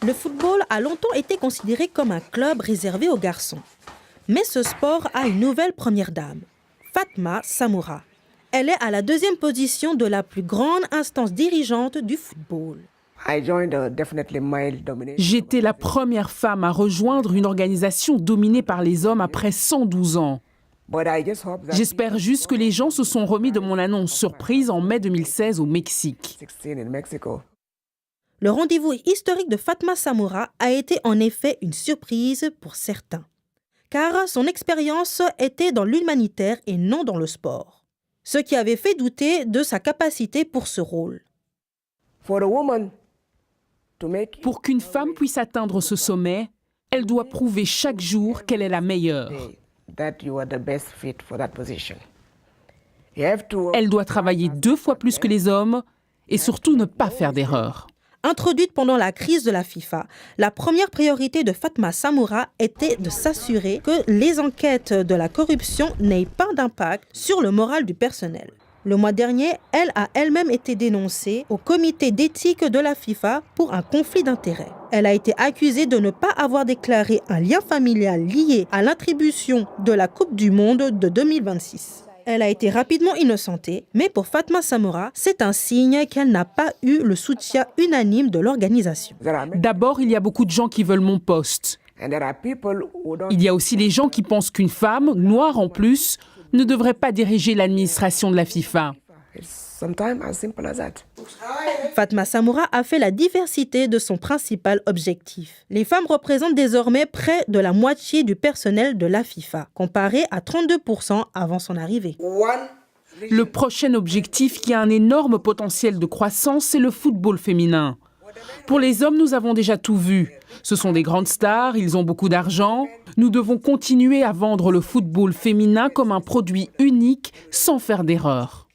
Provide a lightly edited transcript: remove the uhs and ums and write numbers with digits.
Le football a longtemps été considéré comme un club réservé aux garçons. Mais ce sport a une nouvelle première dame, Fatma Samoura. Elle est à la 2e position de la plus grande instance dirigeante du football. J'étais la première femme à rejoindre une organisation dominée par les hommes après 112 ans. J'espère juste que les gens se sont remis de mon annonce surprise en mai 2016 au Mexique. Le rendez-vous historique de Fatma Samoura a été en effet une surprise pour certains. Car son expérience était dans l'humanitaire et non dans le sport. Ce qui avait fait douter de sa capacité pour ce rôle. Pour qu'une femme puisse atteindre ce sommet, elle doit prouver chaque jour qu'elle est la meilleure. Elle doit travailler 2 fois plus que les hommes et surtout ne pas faire d'erreurs. Introduite pendant la crise de la FIFA, la première priorité de Fatma Samoura était de s'assurer que les enquêtes de la corruption n'aient pas d'impact sur le moral du personnel. Le mois dernier, elle a elle-même été dénoncée au comité d'éthique de la FIFA pour un conflit d'intérêts. Elle a été accusée de ne pas avoir déclaré un lien familial lié à l'attribution de la Coupe du Monde de 2026. Elle a été rapidement innocentée, mais pour Fatma Samoura, c'est un signe qu'elle n'a pas eu le soutien unanime de l'organisation. D'abord, il y a beaucoup de gens qui veulent mon poste. Il y a aussi les gens qui pensent qu'une femme, noire en plus, ne devrait pas diriger l'administration de la FIFA. Fatma Samoura a fait la diversité de son principal objectif. Les femmes représentent désormais près de la moitié du personnel de la FIFA, comparé à 32% avant son arrivée. Le prochain objectif qui a un énorme potentiel de croissance, c'est le football féminin. Pour les hommes, nous avons déjà tout vu. Ce sont des grandes stars, ils ont beaucoup d'argent. Nous devons continuer à vendre le football féminin comme un produit unique sans faire d'erreur.